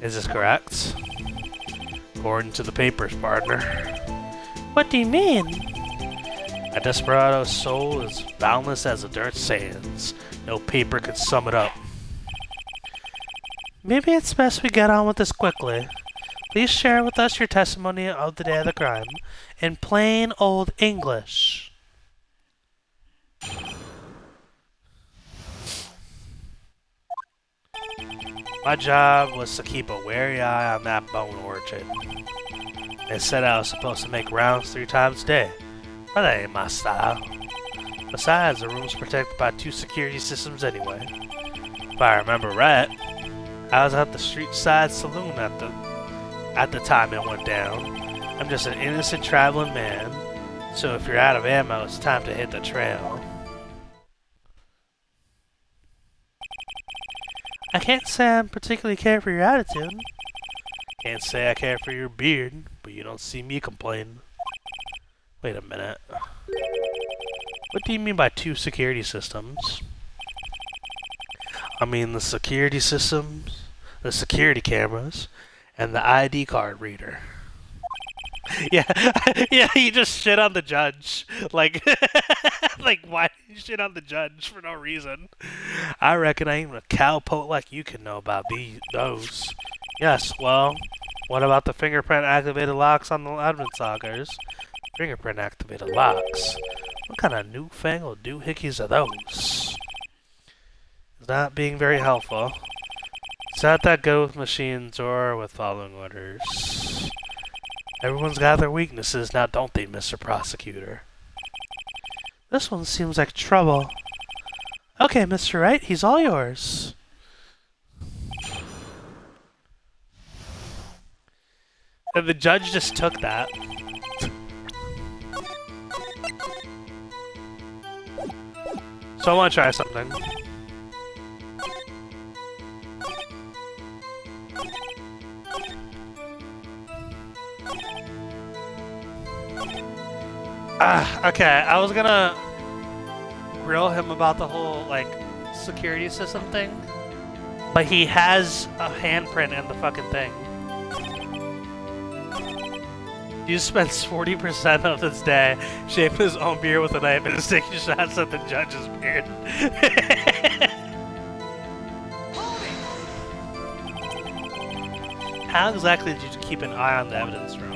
Is this correct? According to the papers, partner. What do you mean? A desperado's soul is boundless as the dirt sands. No paper could sum it up. Maybe it's best we get on with this quickly. Please share with us your testimony of the day of the crime in plain old English. My job was to keep a wary eye on that bone orchard. They said I was supposed to make rounds 3 times a day, but that ain't my style. Besides, the room's protected by 2 security systems anyway. If I remember right, I was at the street side saloon at the time it went down. I'm just an innocent traveling man, so if you're out of ammo, it's time to hit the trail. I can't say I particularly care for your attitude. Can't say I care for your beard, but you don't see me complain. Wait a minute. What do you mean by 2 security systems? I mean the security systems, the security cameras, and the ID card reader. Yeah, yeah, he just shit on the judge. Like, like, why did you shit on the judge for no reason? I reckon ain't a cowpoke like you can know about those. Yes, well, what about the fingerprint-activated locks on the evidence lockers? Fingerprint-activated locks? What kind of newfangled doohickeys are those? It's not being very helpful. It's not that go with machines or with following orders. Everyone's got their weaknesses, now don't they, Mr. Prosecutor? This one seems like trouble. Okay, Mr. Wright, he's all yours. And the judge just took that. So I want to try something. Okay, I was gonna grill him about the whole, like, security system thing, but he has a handprint in the fucking thing. He spends 40% of his day shaving his own beard with a knife and is taking shots at the judge's beard. How exactly did you keep an eye on the evidence room?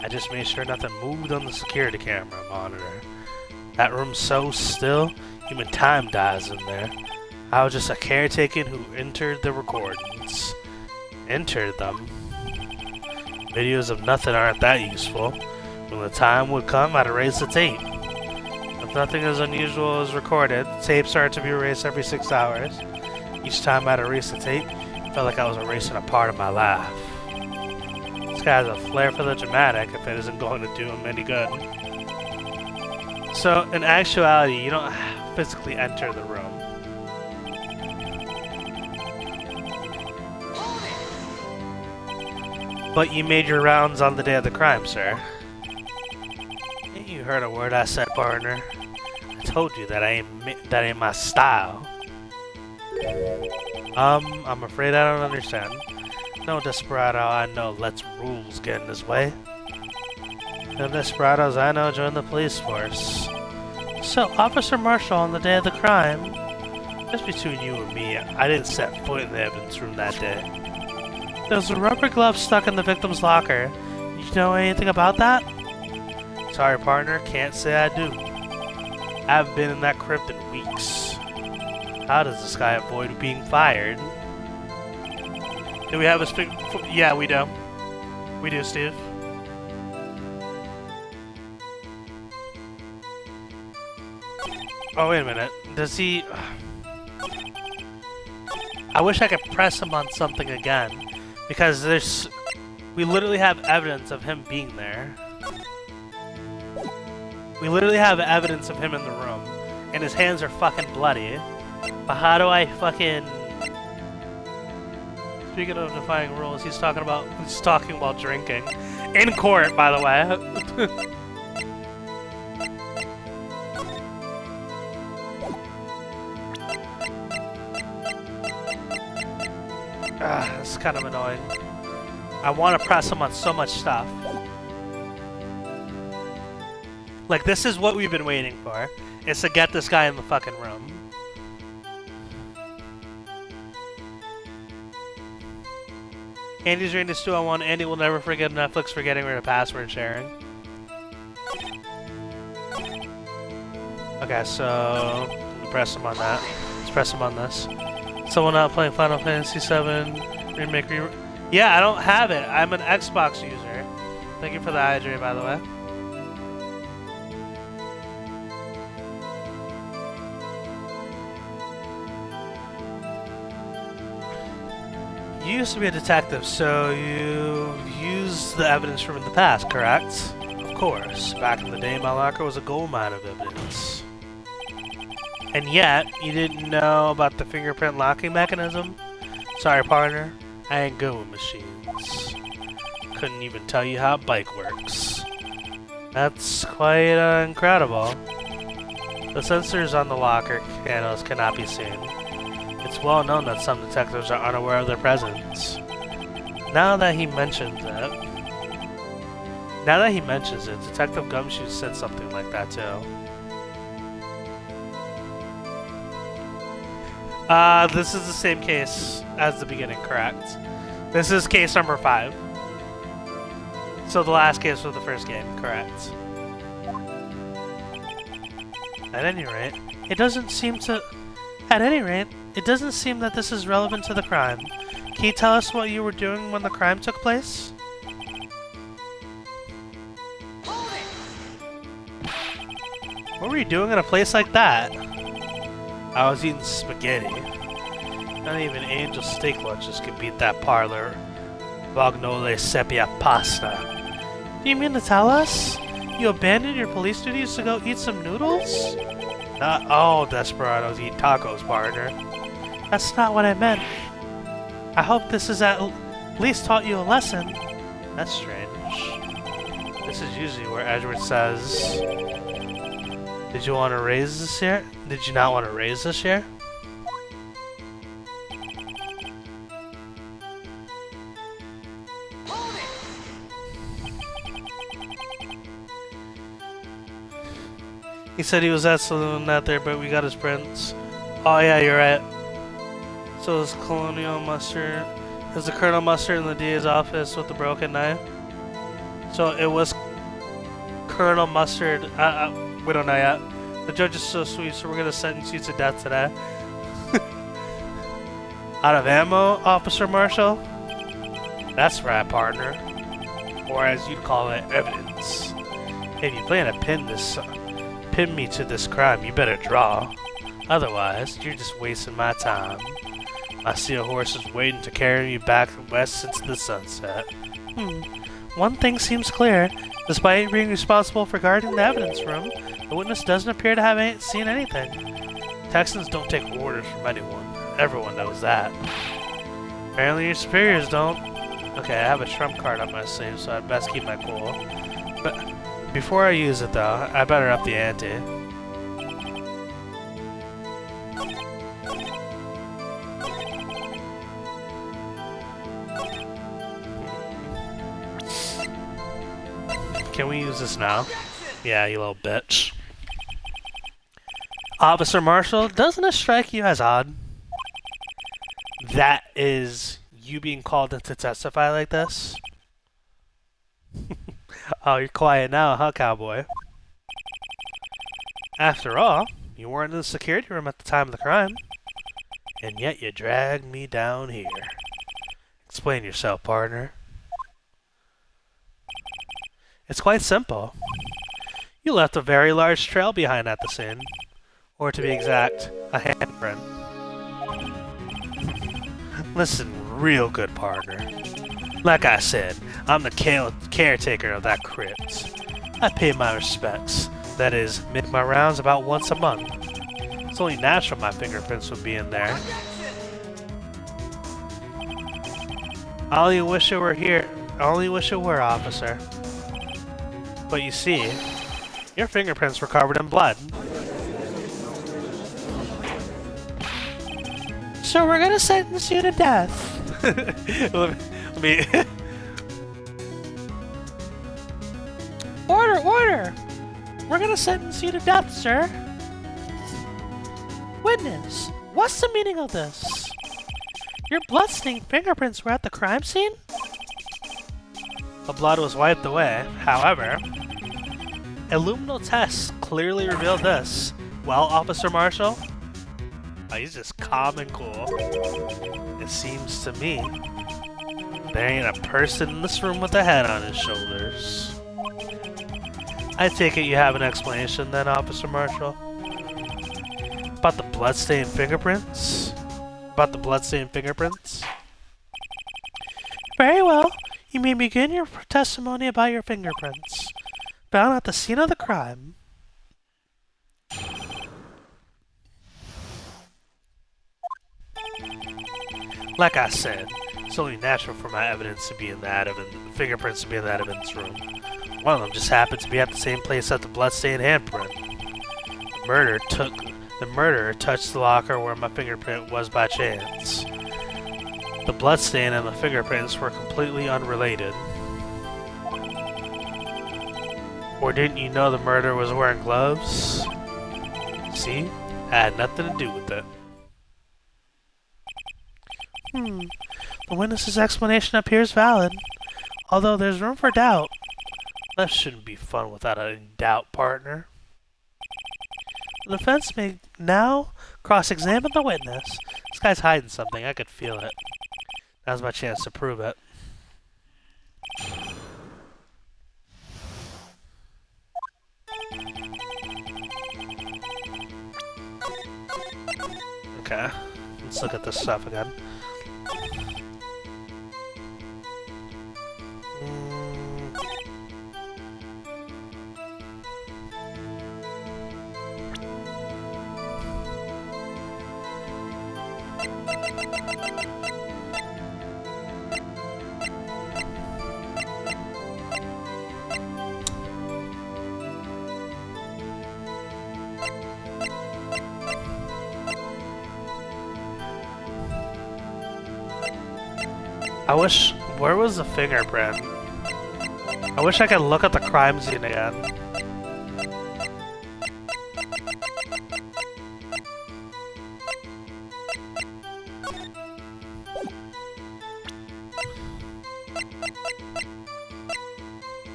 I just made sure nothing moved on the security camera monitor. That room's so still, even time dies in there. I was just a caretaker who entered the recordings. Entered them? Videos of nothing aren't that useful. When the time would come, I'd erase the tape. If nothing as unusual is recorded, tapes start to be erased every 6 hours. Each time I'd erase the tape, it felt like I was erasing a part of my life. This guy has a flair for the dramatic if it isn't going to do him any good. So, in actuality, you don't physically enter the room. But you made your rounds on the day of the crime, sir. Ain't you heard a word I said, partner? I told you that ain't my style. I'm afraid I don't understand. No desperado I know lets rules get in his way. No desperados I know join the police force. So, Officer Marshall, on the day of the crime, just between you and me, I didn't set foot in the evidence room that day. There was a rubber glove stuck in the victim's locker. Did you know anything about that? Sorry, partner, can't say I do. I haven't been in that crypt in weeks. How does this guy avoid being fired? Do we have a yeah, we do. We do, Steve. Oh, wait a minute. Does he... I wish I could press him on something again. Because there's... We literally have evidence of him being there. We literally have evidence of him in the room. And his hands are fucking bloody. But how do I fucking... Speaking of defying rules, he's talking while drinking. In court, by the way. This is kind of annoying. I want to press him on so much stuff. Like, this is what we've been waiting for. Is to get this guy in the fucking room. Andy's rating is 2 on 1. Andy will never forgive Netflix for getting rid of password sharing. Okay, so press him on that. Let's press him on this. Someone not playing Final Fantasy VII Remake. Yeah, I don't have it. I'm an Xbox user. Thank you for the hydrate, by the way. You used to be a detective, so you used the evidence from the past, correct? Of course. Back in the day, my locker was a goldmine of evidence. And yet, you didn't know about the fingerprint locking mechanism? Sorry, partner. I ain't good with machines. Couldn't even tell you how a bike works. That's quite incredible. The sensors on the locker panels cannot be seen. It's well known that some detectives are unaware of their presence. Now that he mentions it, Detective Gumshoe said something like that too. This is the same case as the beginning, correct? This is case number 5. So the last case was the first game, correct? At any rate, it doesn't seem that this is relevant to the crime. Can you tell us what you were doing when the crime took place? What were you doing in a place like that? I was eating spaghetti. Not even Angel steak lunches could beat that parlor. Vagnole sepia pasta. Do you mean to tell us? You abandoned your police duties to go eat some noodles? Not all desperados eat tacos, partner. That's not what I meant. I hope this has at least taught you a lesson. That's strange. This is usually where Edward says, Did you want to raise this year? Did you not want to raise this year? He said he was at saloon not there, but we got his prints. Oh yeah, you're right. So is Colonial Mustard... Is the Colonel Mustard in the DA's office with the broken knife? So it was Colonel Mustard... we don't know yet. The judge is so sweet, so we're gonna sentence you to death today. Out of ammo, Officer Marshall? That's right, partner. Or as you'd call it, evidence. If you plan to pin me to this crime, you better draw. Otherwise, you're just wasting my time. I see a horse is waiting to carry me back west into the sunset. One thing seems clear. Despite being responsible for guarding the evidence room, the witness doesn't appear to have seen anything. Texans don't take orders from anyone. Everyone knows that. Apparently your superiors don't. Okay, I have a trump card on my sleeve, so I'd best keep my cool. But before I use it, though, I better up the ante. Can we use this now? Yeah, you little bitch. Officer Marshall, doesn't it strike you as odd? That is you being called in to testify like this? Oh, you're quiet now, huh, cowboy? After all, you weren't in the security room at the time of the crime. And yet you dragged me down here. Explain yourself, partner. It's quite simple. You left a very large trail behind at the scene. Or to be exact, a handprint. Listen real good, partner. Like I said, I'm the caretaker of that crypt. I pay my respects. That is, make my rounds about once a month. It's only natural my fingerprints would be in there. I only wish it were here. I only wish it were, officer. But you see, your fingerprints were covered in blood. So we're gonna sentence you to death. let me Order, order! We're gonna sentence you to death, sir. Witness, what's the meaning of this? Your blood-stained fingerprints were at the crime scene? The blood was wiped away. However, Illuminal tests clearly revealed this. Well, Officer Marshall? Oh, he's just calm and cool. It seems to me there ain't a person in this room with a head on his shoulders. I take it you have an explanation then, Officer Marshall? About the bloodstained fingerprints? About the bloodstained fingerprints? Very well. You may begin your testimony about your fingerprints. Found at the scene of the crime. Like I said, it's only natural for my evidence to be in that fingerprints to be in that evidence room. One of them just happened to be at the same place as the bloodstained handprint. The murderer touched the locker where my fingerprint was by chance. The bloodstain and the fingerprints were completely unrelated. Or didn't you know the murderer was wearing gloves? See? I had nothing to do with it. The witness's explanation appears valid, although there's room for doubt. That shouldn't be fun without a doubt partner. The defense may now cross-examine the witness. This guy's hiding something, I could feel it. Now's my chance to prove it. Okay, let's look at this stuff again. Where was the fingerprint? I wish I could look at the crime scene again.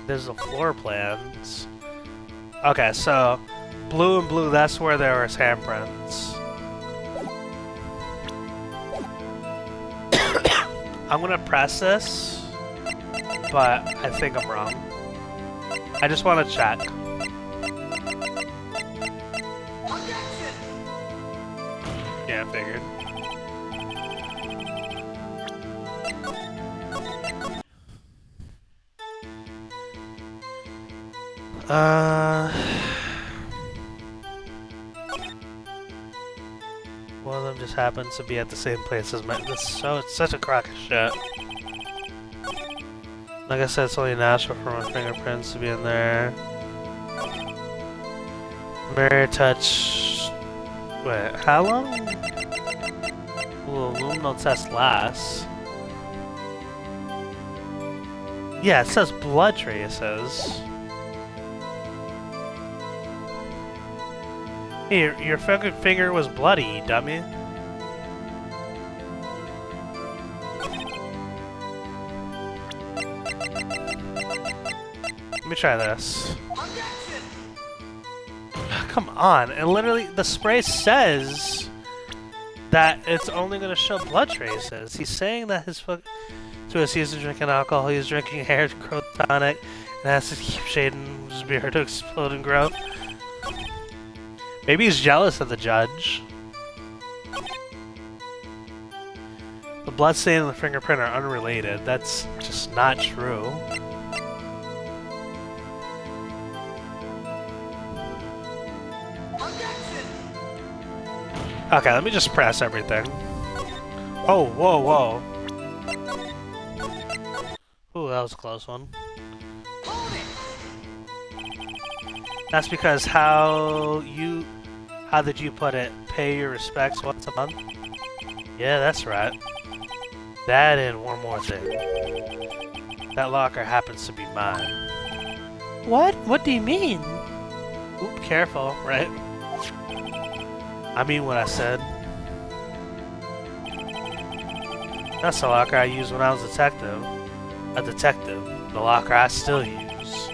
There's the floor plans. Okay, so blue and blue, that's where there was handprints. I'm gonna press this, but I think I'm wrong. I just want to check. Yeah, I figured. One of them just happens to be at the same place as my. It's such a crock of shit. Like I said, it's only natural for my fingerprints to be in there. Mirror touch. Wait, how long will Illuminal test last? Yeah, it says blood traces. Hey, your finger was bloody, you dummy. Let me try this. Come on, and literally the spray says that it's only going to show blood traces. He's saying that his foot to us he's drinking alcohol, he's drinking hair growth tonic, and has to keep shading his beard to explode and grow. Maybe he's jealous of the judge. The bloodstain and the fingerprint are unrelated. That's just not true. Okay, let me just press everything. Oh, whoa, whoa. Ooh, that was a close one. That's because how did you put it? Pay your respects once a month? Yeah, that's right. That and one more thing. That locker happens to be mine. What? What do you mean? Oop, careful, right? I mean what I said. That's the locker I used when I was a detective. The locker I still use.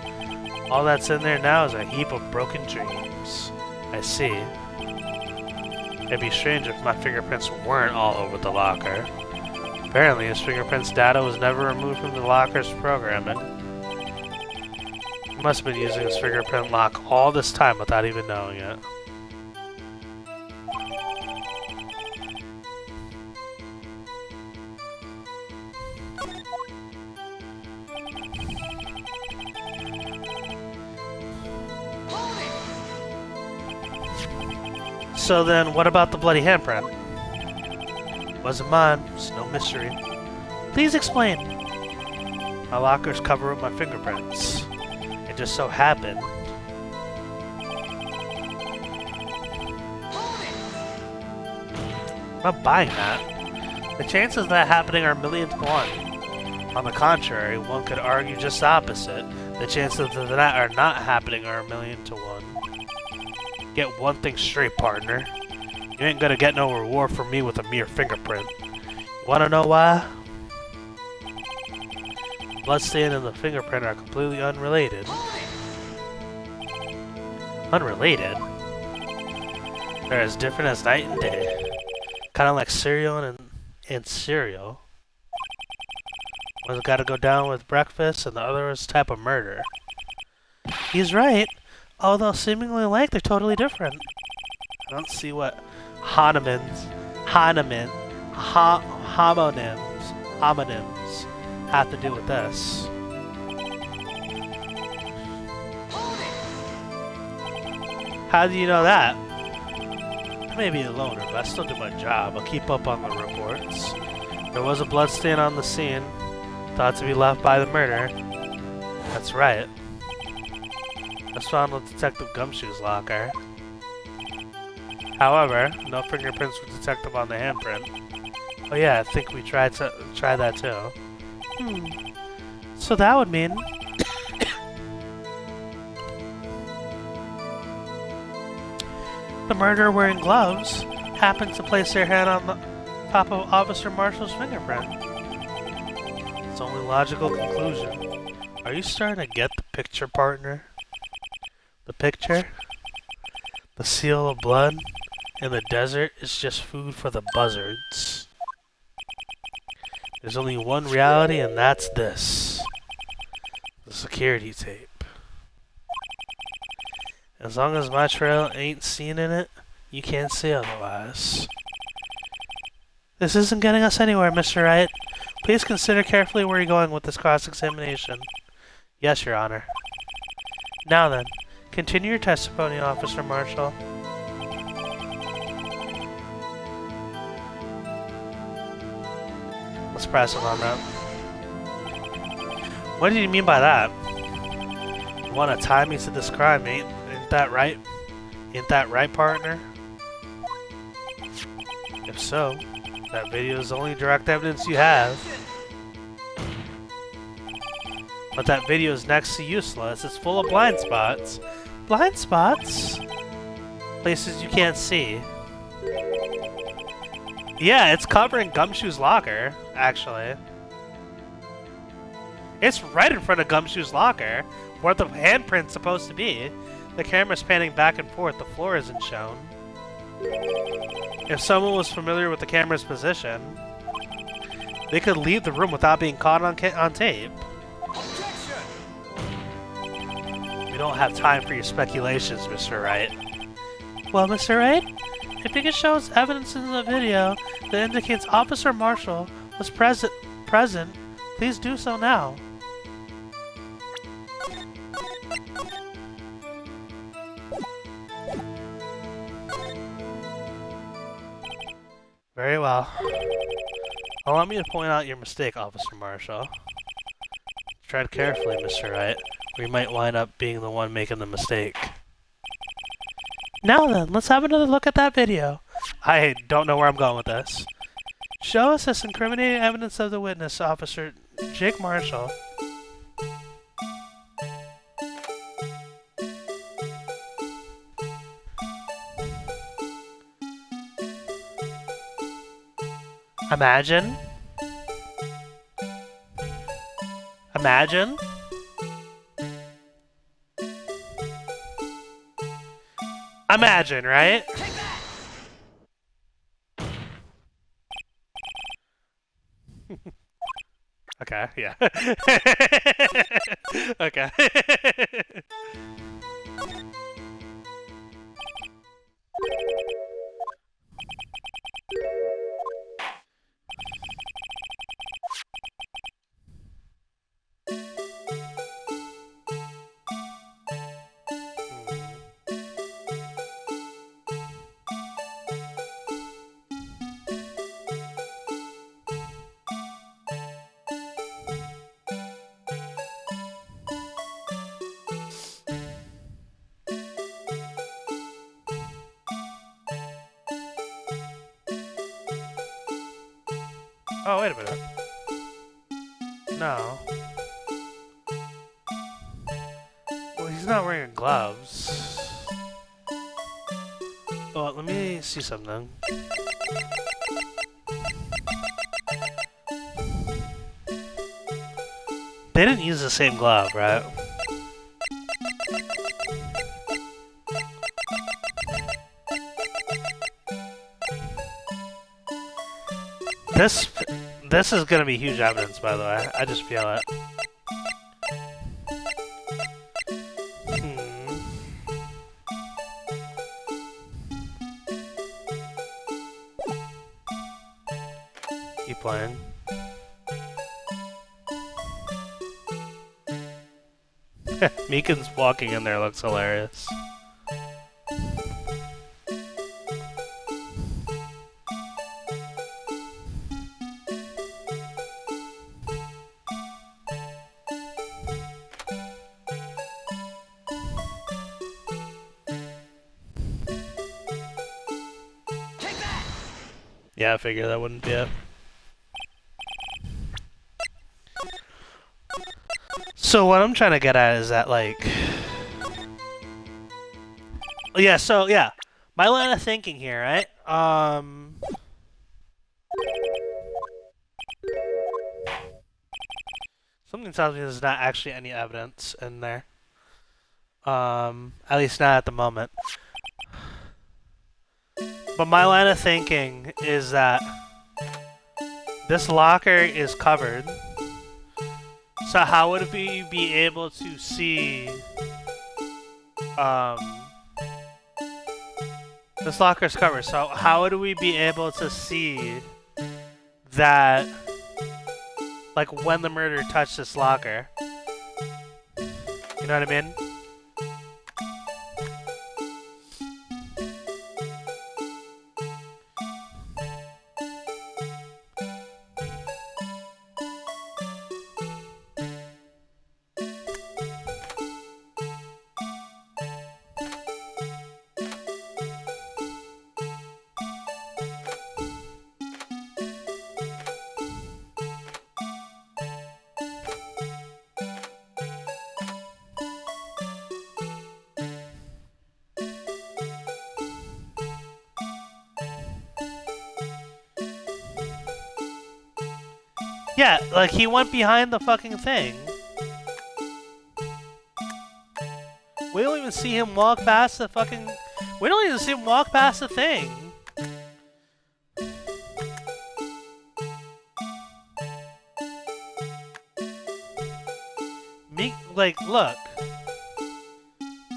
All that's in there now is a heap of broken dreams. I see. It'd be strange if my fingerprints weren't all over the locker. Apparently, his fingerprints data was never removed from the locker's programming. He must have been using his fingerprint lock all this time without even knowing it. So then, what about the bloody handprint? Wasn't mine, it's no mystery. Please explain. My lockers cover up my fingerprints. It just so happened. I'm not buying that. The chances of that happening are a million to one. On the contrary, one could argue just the opposite. The chances of that are not happening are a million to one. Get one thing straight, partner. You ain't gonna get no reward from me with a mere fingerprint. You wanna know why? Bloodstain and the fingerprint are completely unrelated. Unrelated? They're as different as night and day. Kinda like cereal and cereal. One's gotta go down with breakfast and the other is type of murder. He's right. Although seemingly alike, they're totally different. I don't see what homonyms have to do with this. How do you know that? I may be a loner, but I still do my job. I'll keep up on the reports. There was a bloodstain on the scene, thought to be left by the murderer. That's right. That's found with Detective Gumshoe's locker. However, no fingerprints were detected on the handprint. Oh yeah, I think we tried that too. So that would mean the murderer wearing gloves happened to place their hand on the top of Officer Marshall's fingerprint. It's the only logical conclusion. Are you starting to get the picture, partner? The picture? The seal of blood in the desert is just food for the buzzards. There's only one reality, and that's this. The security tape. As long as my trail ain't seen in it, you can't say otherwise. This isn't getting us anywhere, Mr. Wright. Please consider carefully where you're going with this cross-examination. Yes, Your Honor. Now then, continue your testimony, Officer Marshall. Let's press him on that. What do you mean by that? You want to tie me to this crime, ain't that right? Ain't that right, partner? If so, that video is the only direct evidence you have. But that video is next to useless. It's full of blind spots. Blind spots? Places you can't see. Yeah, it's covering Gumshoe's locker, actually. It's right in front of Gumshoe's locker, where the handprint's supposed to be. The camera's panning back and forth, the floor isn't shown. If someone was familiar with the camera's position, they could leave the room without being caught on tape. We don't have time for your speculations, Mr. Wright. Well, Mr. Wright, if you can show us evidence in the video that indicates Officer Marshall was present, please do so now. Very well. Allow me to point out your mistake, Officer Marshall. Tread carefully, Mr. Wright, or you might wind up being the one making the mistake. Now then, let's have another look at that video. I don't know where I'm going with this. Show us this incriminating evidence of the witness, Officer Jake Marshall. Imagine. Imagine. Imagine, right? Okay, yeah. Okay. Oh, wait a minute. No. Well, he's not wearing gloves. Oh, let me see something. They didn't use the same glove, right? This is gonna be huge evidence, by the way. I just feel it. Keep playing. Meekin's walking in there looks hilarious. Yeah, I figured that wouldn't be it. So what I'm trying to get at is that, like... Yeah, so, yeah. My line of thinking here, right? Something tells me there's not actually any evidence in there. At least not at the moment. But my line of thinking is that this locker is covered. So how would we be able to see this locker's covered? So how would we be able to see that, like, when the murderer touched this locker? You know what I mean? Yeah, like, he went behind the fucking thing. We don't even see him walk past the fucking... We don't even see him walk past the thing. Like, look.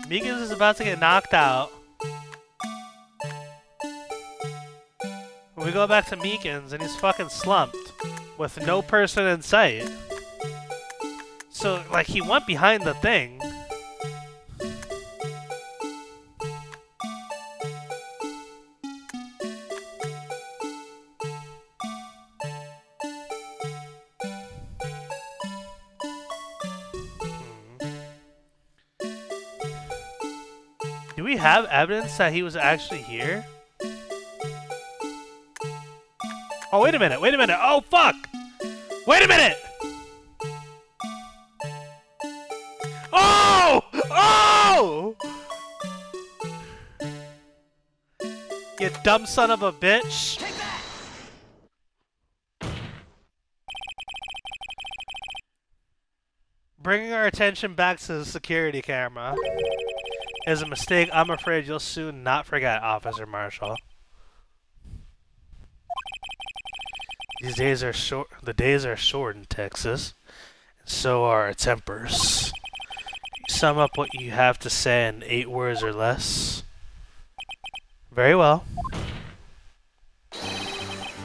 Meekins is about to get knocked out. We go back to Meekins and he's fucking slumped. With no person in sight. So, like, he went behind the thing. Do we have evidence that he was actually here? Oh, wait a minute. Wait a minute. Oh, fuck. Wait a minute. Oh! Oh! You dumb son of a bitch. Bringing our attention back to the security camera is a mistake I'm afraid you'll soon not forget, Officer Marshall. These days are short. The days are short in Texas, and so are our tempers. Sum up what you have to say in 8 words or less. Very well.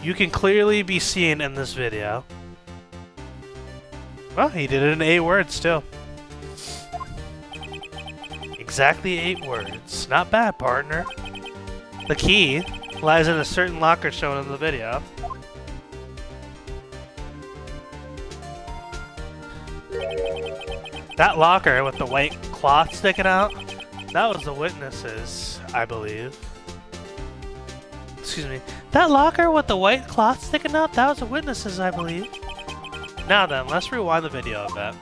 You can clearly be seen in this video. Well, he did it in 8 words, too. Exactly 8 words. Not bad, partner. The key lies in a certain locker shown in the video. That locker with the white cloth sticking out, that was the witnesses, I believe. Excuse me. That locker with the white cloth sticking out, that was the witnesses, I believe. Now then, let's rewind the video a bit.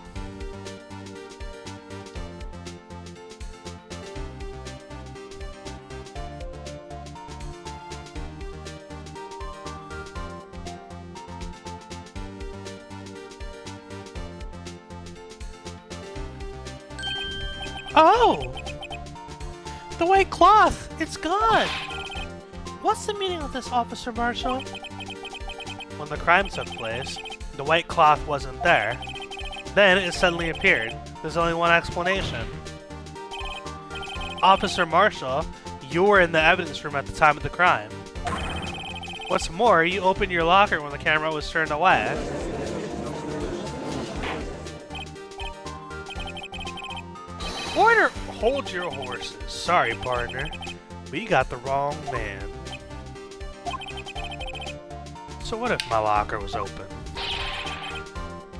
Oh! The white cloth! It's gone! What's the meaning of this, Officer Marshall? When the crime took place, the white cloth wasn't there. Then it suddenly appeared. There's only one explanation. Officer Marshall, you were in the evidence room at the time of the crime. What's more, you opened your locker when the camera was turned away. Order! Hold your horses. Sorry, partner. We got the wrong man. So what if my locker was open?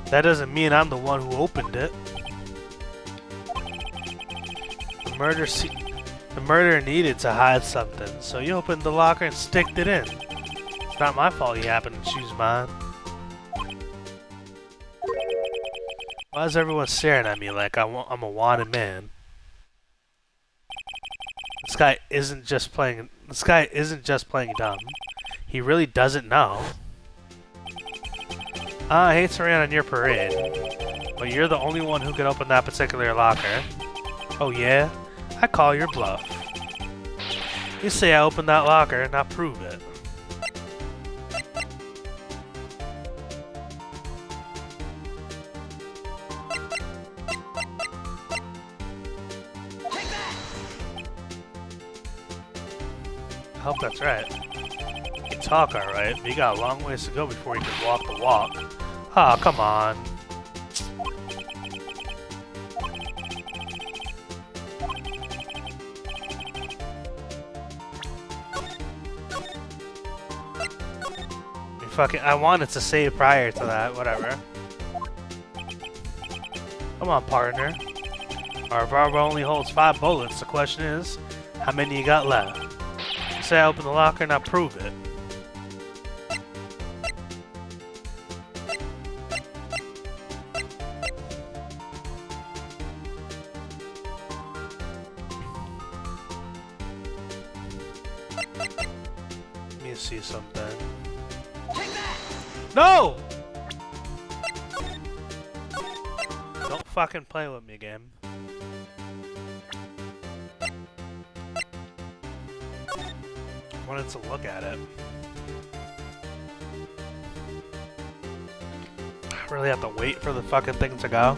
That doesn't mean I'm the one who opened it. The murderer needed to hide something, so you opened the locker and sticked it in. It's not my fault you happened to choose mine. Why is everyone staring at me like I'm a wanted man? This guy isn't just playing dumb. He really doesn't know. I hate to rain on your parade, but you're the only one who can open that particular locker. Oh yeah? I call your bluff. You say I opened that locker, and I prove it. I hope that's right. You can talk alright, but you got a long ways to go before you can walk the walk. Ah, come on. I wanted to save prior to that, whatever. Come on, partner. Our revolver only holds 5 bullets. The question is, how many you got left? You say I open the locker and I prove it. Let me see something. No! Don't fucking play with me, game. I wanted to look at it. I really have to wait for the fucking thing to go.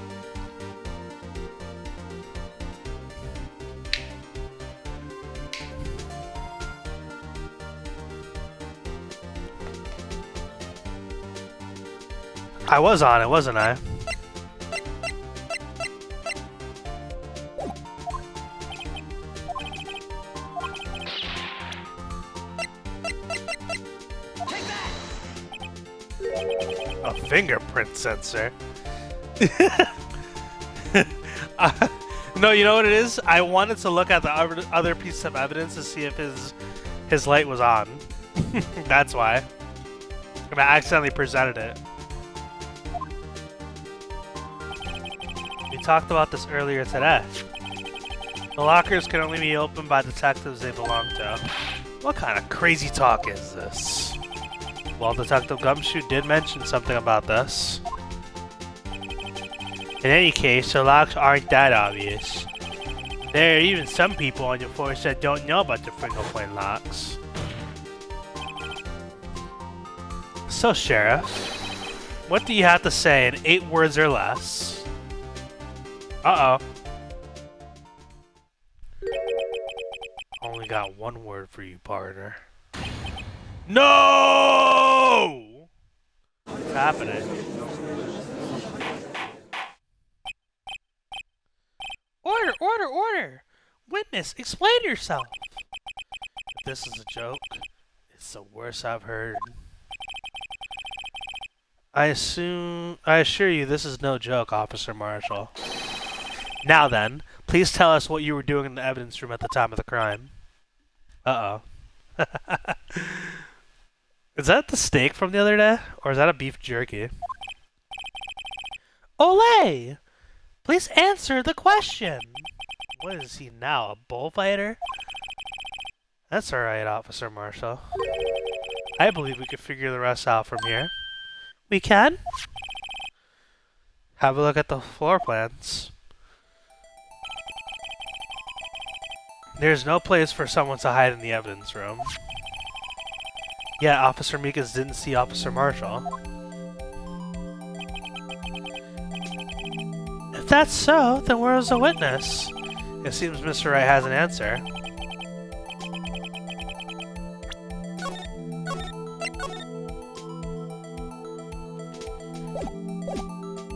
I was on it, wasn't I? A fingerprint sensor. No, you know what it is? I wanted to look at the other piece of evidence to see if his light was on. That's why. I accidentally presented it. We talked about this earlier today. The lockers can only be opened by detectives they belong to. What kind of crazy talk is this? Well, Detective Gumshoe did mention something about this. In any case, the locks aren't that obvious. There are even some people on your force that don't know about the fingerprint locks. So, Sheriff, what do you have to say in 8 words or less? Uh-oh. Only got 1 word for you, partner. No! What's happening? Order, order, order! Witness, explain yourself! If this is a joke, it's the worst I've heard. I assure you this is no joke, Officer Marshall. Now then, please tell us what you were doing in the evidence room at the time of the crime. Uh-oh. Is that the steak from the other day? Or is that a beef jerky? Olay! Please answer the question! What is he now, a bullfighter? That's alright, Officer Marshall. I believe we could figure the rest out from here. We can? Have a look at the floor plans. There's no place for someone to hide in the evidence room. Yet Officer Meekins didn't see Officer Marshall. If that's so, then where was the witness? It seems Mr. Wright has an answer.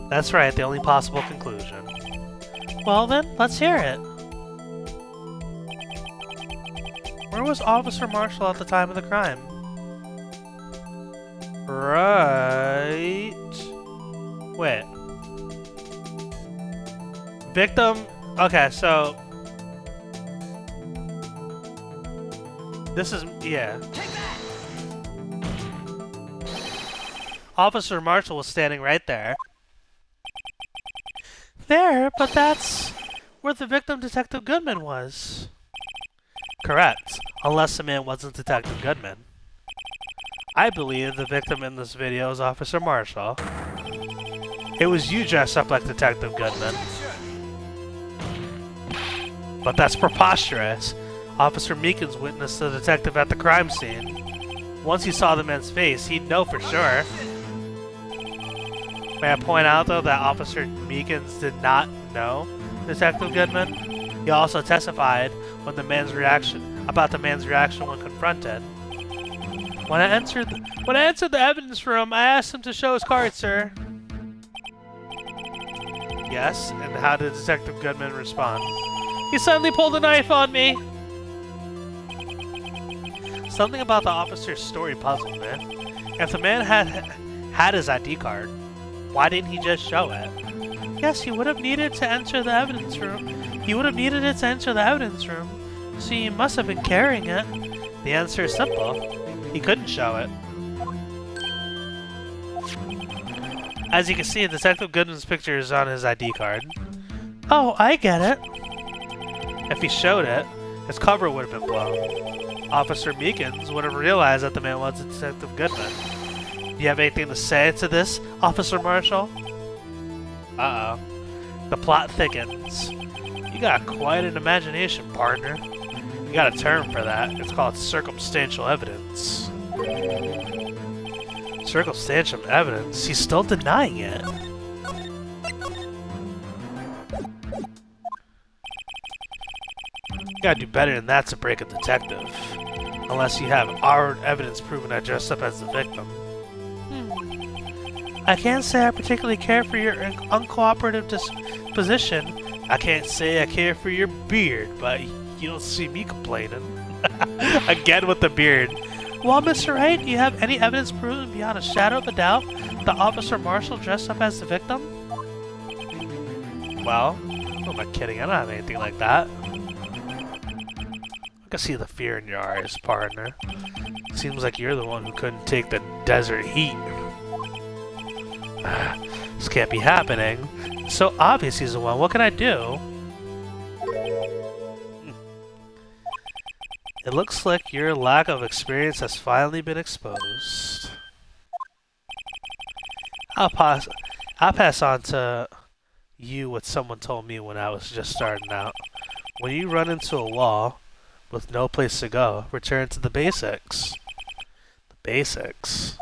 That's right, the only possible conclusion. Well then, let's hear it. Where was Officer Marshall at the time of the crime? Right... Wait. Victim... Okay, so... This is... yeah. Officer Marshall was standing right there. There, but that's where the victim, Detective Goodman, was. Correct, unless the man wasn't Detective Goodman. I believe the victim in this video is Officer Marshall. It was you dressed up like Detective Goodman. But that's preposterous. Officer Meekins witnessed the detective at the crime scene. Once he saw the man's face, he'd know for sure. May I point out, though, that Officer Meekins did not know Detective Goodman? He also testified when about the man's reaction when confronted. When I entered the evidence room, I asked him to show his card, sir. Yes, and how did Detective Goodman respond? He suddenly pulled a knife on me! Something about the officer's story puzzled me. If the man had his ID card, why didn't he just show it? Yes, he would have needed to enter the evidence room. He would have needed it to enter the evidence room, so he must have been carrying it. The answer is simple. He couldn't show it. As you can see, Detective Goodman's picture is on his ID card. Oh, I get it. If he showed it, his cover would have been blown. Officer Meekins would have realized that the man wasn't Detective Goodman. Do you have anything to say to this, Officer Marshall? Uh-oh. The plot thickens. You got quite an imagination, partner. You got a term for that. It's called circumstantial evidence. Circumstantial evidence? He's still denying it. You gotta do better than that to break a detective. Unless you have our evidence proving I dressed up as the victim. I can't say I particularly care for your uncooperative disposition. I can't say I care for your beard, but you don't see me complaining. Again with the beard. Well, Mr. Wright, do you have any evidence proving beyond a shadow of a doubt that Officer Marshall dressed up as the victim? Well, who am I kidding? I don't have anything like that. I can see the fear in your eyes, partner. Seems like you're the one who couldn't take the desert heat. This can't be happening. It's so obvious he's the one. What can I do? It looks like your lack of experience has finally been exposed. I'll pass on to you what someone told me when I was just starting out. When you run into a wall with no place to go, return to the basics. The basics.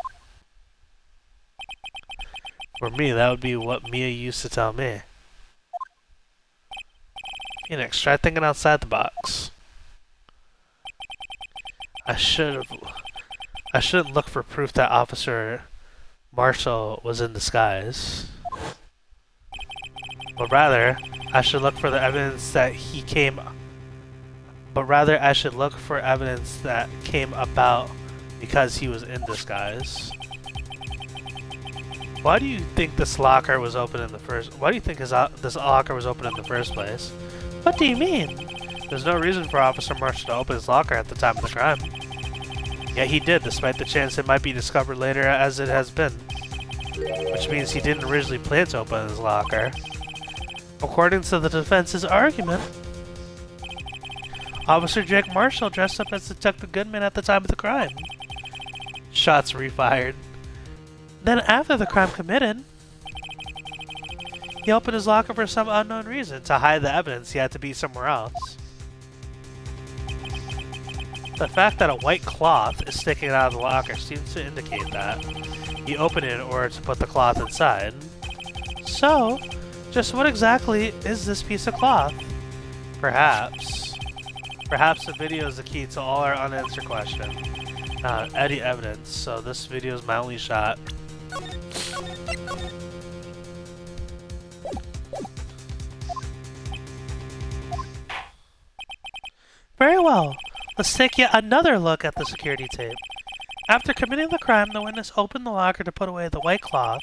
For me, that would be what Mia used to tell me. Phoenix, try thinking outside the box. I shouldn't look for proof that Officer Marshall was in disguise. But rather, I should look for the evidence that he came. But rather, I should look for evidence that came about because he was in disguise. Why do you think this locker was open in the first? Why do you think this locker was open in the first place? What do you mean? There's no reason for Officer Marshall to open his locker at the time of the crime. Yet he did, despite the chance it might be discovered later as it has been. Which means he didn't originally plan to open his locker. According to the defense's argument, Officer Jake Marshall dressed up as Detective Goodman at the time of the crime. Shots refired. Then after the crime committed, he opened his locker for some unknown reason. To hide the evidence, he had to be somewhere else. The fact that a white cloth is sticking out of the locker seems to indicate that he opened it in order to put the cloth inside. So, just what exactly is this piece of cloth? Perhaps the video is the key to all our unanswered questions. Any evidence, so this video is my only shot. Very well. Let's take yet another look at the security tape. After committing the crime, the witness opened the locker to put away the white cloth.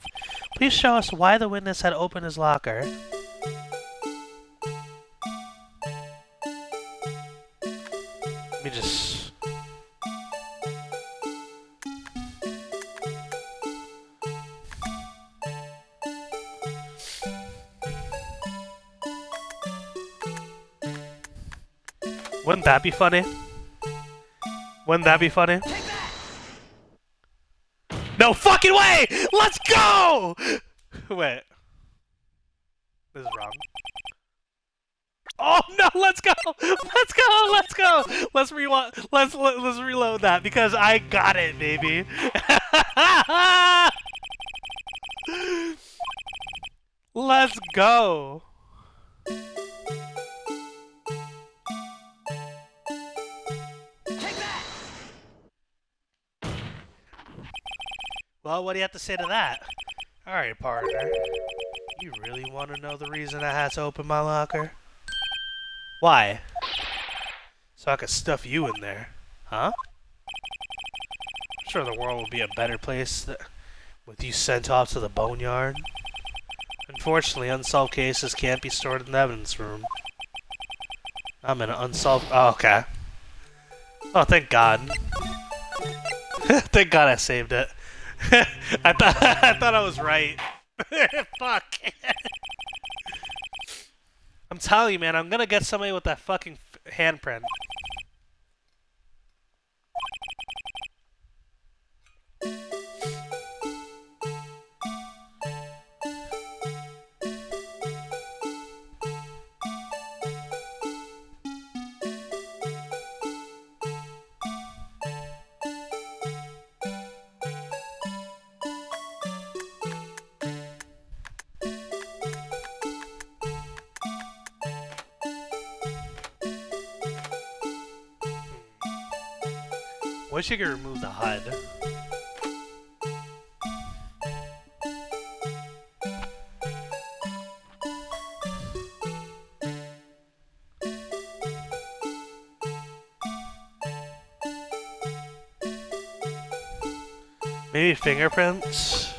Please show us why the witness had opened his locker. Let me just... Wouldn't that be funny? Wouldn't that be funny? No fucking way! Let's go! Wait. This is wrong. Oh no, let's go! Let's go! Let's go! Let's reload that because I got it, baby. Let's go. Well, what do you have to say to that? Alright, partner. You really want to know the reason I had to open my locker? Why? So I could stuff you in there. Huh? I'm sure the world would be a better place with you sent off to the boneyard. Unfortunately, unsolved cases can't be stored in the evidence room. I'm in an unsolved... Oh, okay. Oh, thank God. Thank God I saved it. I thought I was right. Fuck. I'm telling you, man, I'm gonna get somebody with that fucking handprint. Wish you could remove the HUD. Maybe fingerprints?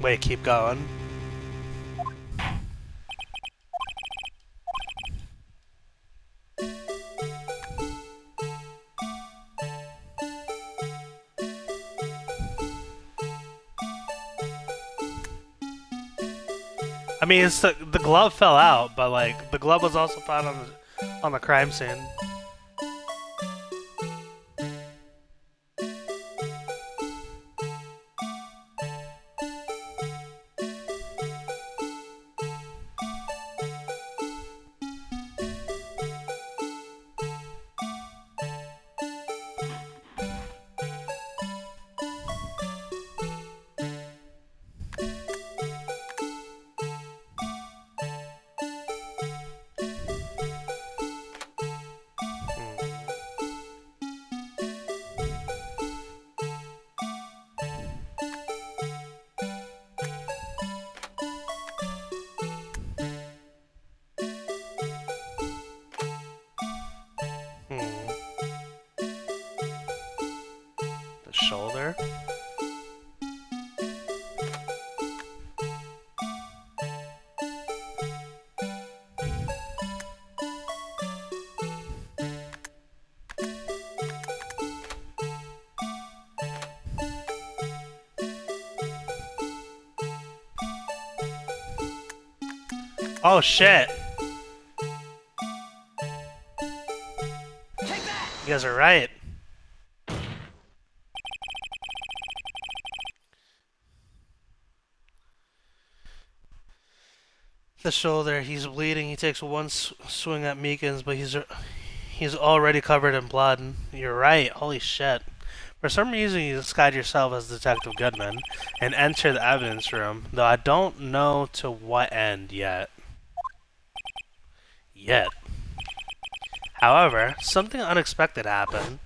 Wait, keep going. I mean, it's the glove fell out, but like the glove was also found on the crime scene. The shoulder. Oh shit! You guys are right. The shoulder. He's bleeding. He takes one swing at Meekins, but he's already covered in blood. You're right. Holy shit! For some reason, you disguised yourself as Detective Goodman and entered the evidence room, though I don't know to what end yet. However, something unexpected happened.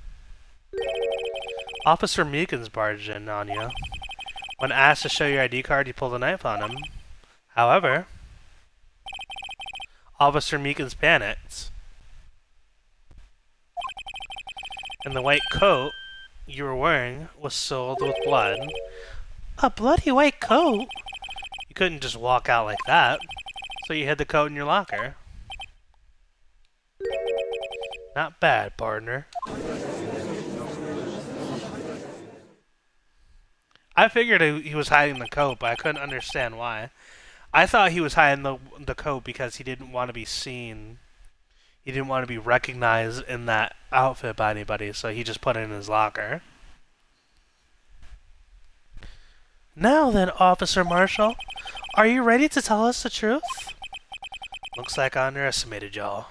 Officer Meekins barged in on you. When asked to show your ID card, you pulled a knife on him. However, Officer Meekins panicked. And the white coat you were wearing was soiled with blood. A bloody white coat? You couldn't just walk out like that. So you hid the coat in your locker. Not bad, partner. I figured he was hiding the coat, but I couldn't understand why. I thought he was hiding the coat because he didn't want to be seen. He didn't want to be recognized in that outfit by anybody, so he just put it in his locker. Now then, Officer Marshall, are you ready to tell us the truth? Looks like I underestimated y'all.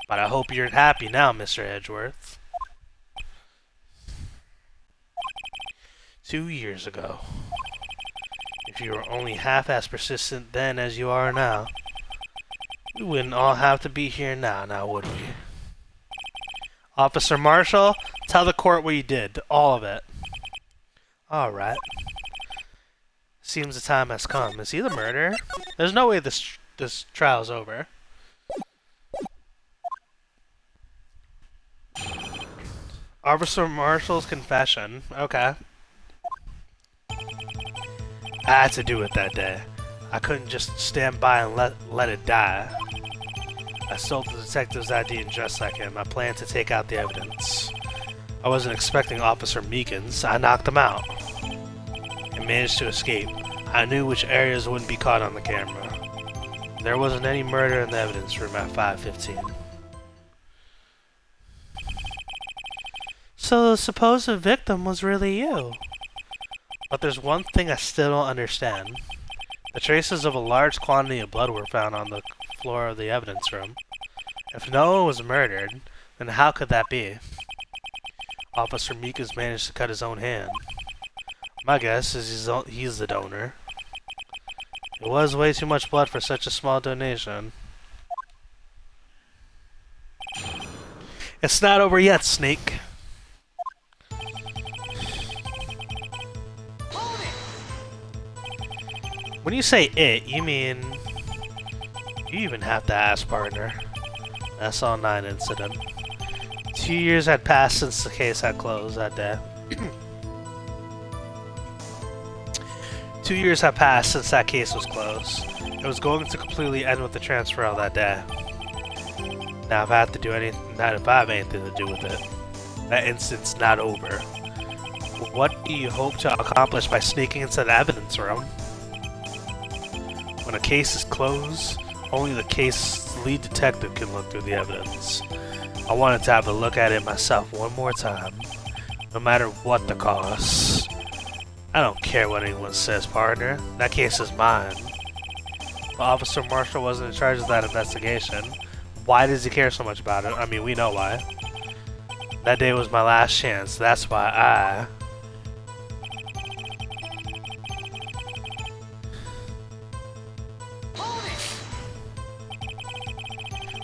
But I hope you're happy now, Mr. Edgeworth. 2 years ago. If you were only half as persistent then as you are now, we wouldn't all have to be here now would we? Officer Marshall, tell the court what you did. All of it. Alright. Seems the time has come. Is he the murderer? There's no way this trial's over. Officer Marshall's confession. Okay. I had to do it that day. I couldn't just stand by and let it die. I stole the detective's ID and dressed like him. I planned to take out the evidence. I wasn't expecting Officer Meekins. I knocked him out and managed to escape. I knew which areas wouldn't be caught on the camera. There wasn't any murder in the evidence room at 5:15. So the supposed victim was really you. But there's one thing I still don't understand. The traces of a large quantity of blood were found on the floor of the evidence room. If no one was murdered, then how could that be? Officer Meekins managed to cut his own hand. My guess is he's the donor. It was way too much blood for such a small donation. It's not over yet, Snake. When you say it, you mean... You even have to ask, partner. That's all 9 incident. 2 years had passed since the case had closed that day. 2 years have passed since that case was closed. It was going to completely end with the transfer that day. Now, if I have anything to do with it, that incident's not over. What do you hope to accomplish by sneaking into the evidence room? When a case is closed, only the case's lead detective can look through the evidence. I wanted to have a look at it myself one more time, no matter what the cost. I don't care what anyone says, partner. That case is mine. But Officer Marshall wasn't in charge of that investigation. Why does he care so much about it? I mean, we know why. That day was my last chance. That's why I...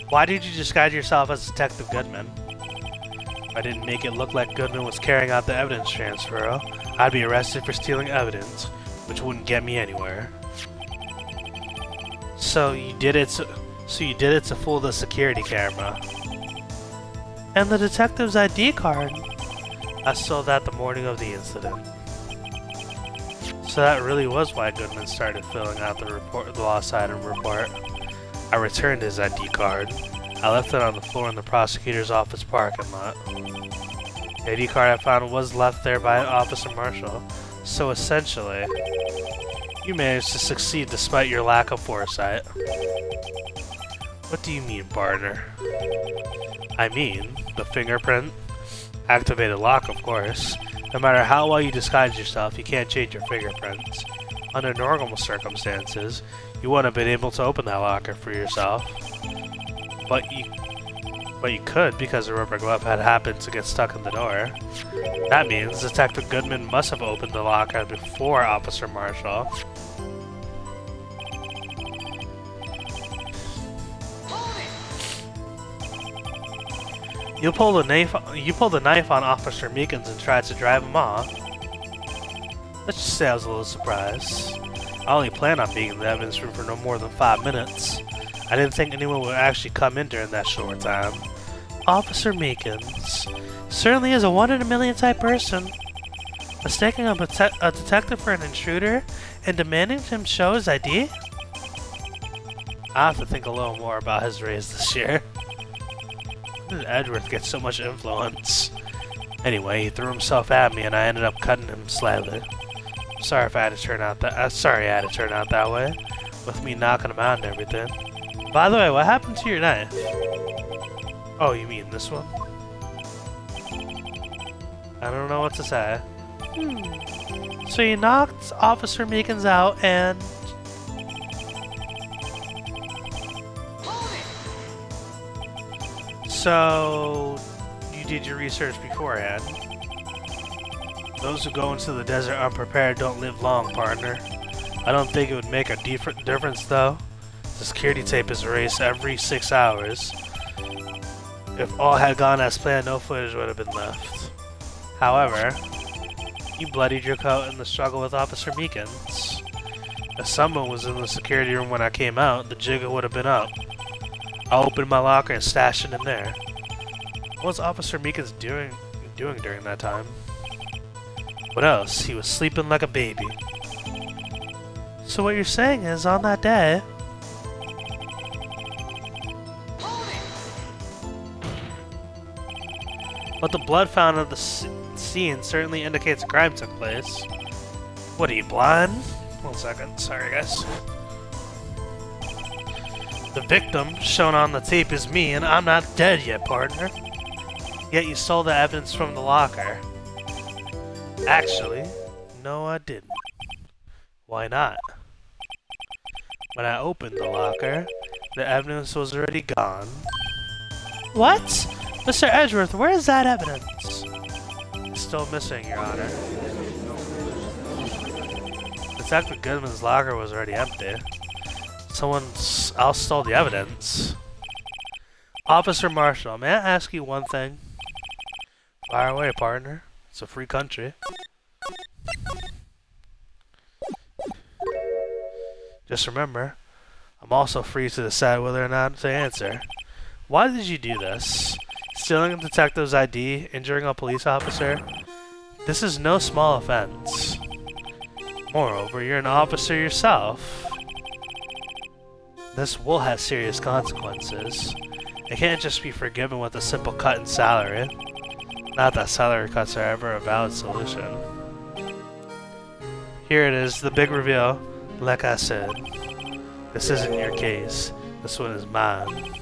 Why did you disguise yourself as Detective Goodman? If I didn't make it look like Goodman was carrying out the evidence transfer, I'd be arrested for stealing evidence, which wouldn't get me anywhere. So you did it to fool the security camera. And the detective's ID card. I stole that the morning of the incident. So that really was why Goodman started filling out the lost item report. I returned his ID card. I left it on the floor in the prosecutor's office parking lot. The ID card I found was left there by Officer Marshall. So essentially, you managed to succeed despite your lack of foresight. What do you mean, partner? I mean, the fingerprint. Activated lock, of course. No matter how well you disguise yourself, you can't change your fingerprints. Under normal circumstances, you wouldn't have been able to open that locker for yourself. But you could because the rubber glove had happened to get stuck in the door. That means Detective Goodman must have opened the locker before Officer Marshall. You pulled the knife on Officer Meekins and tried to drive him off. Let's just say I was a little surprised. I only planned on being in the evidence room for no more than 5 minutes. I didn't think anyone would actually come in during that short time. Officer Meekins certainly is a 1 in a million type person. Mistaking a detective for an intruder and demanding him show his ID? I have to think a little more about his raise this year. How did Edward get so much influence? Anyway, he threw himself at me and I ended up cutting him slightly. Sorry I had to turn out that way, with me knocking him out and everything. By the way, what happened to your knife? Oh, you mean this one? I don't know what to say. So you knocked Officer Meekins out and... So... you did your research beforehand. Those who go into the desert unprepared don't live long, partner. I don't think it would make a difference, though. The security tape is erased every 6 hours. If all had gone as planned, no footage would have been left. However, you bloodied your coat in the struggle with Officer Meekins. If someone was in the security room when I came out, the jigger would have been up. I opened my locker and stashed it in there. What was Officer Meekins doing during that time? What else? He was sleeping like a baby. So what you're saying is, on that day... But the blood found at the scene certainly indicates a crime took place. What, are you blind? 1 second, sorry guys. The victim shown on the tape is me, and I'm not dead yet, partner. Yet you stole the evidence from the locker. Actually, no I didn't. Why not? When I opened the locker, the evidence was already gone. What? Mr. Edgeworth, where is that evidence? It's still missing, Your Honor. Detective Goodman's locker was already empty. Someone else stole the evidence. Officer Marshall, may I ask you one thing? Fire away, partner. It's a free country. Just remember, I'm also free to decide whether or not to answer. Why did you do this? Stealing a detective's ID, injuring a police officer? This is no small offense. Moreover, you're an officer yourself. This will have serious consequences. It can't just be forgiven with a simple cut in salary. Not that salary cuts are ever a valid solution. Here it is, the big reveal. Like I said, this isn't your case. This one is mine.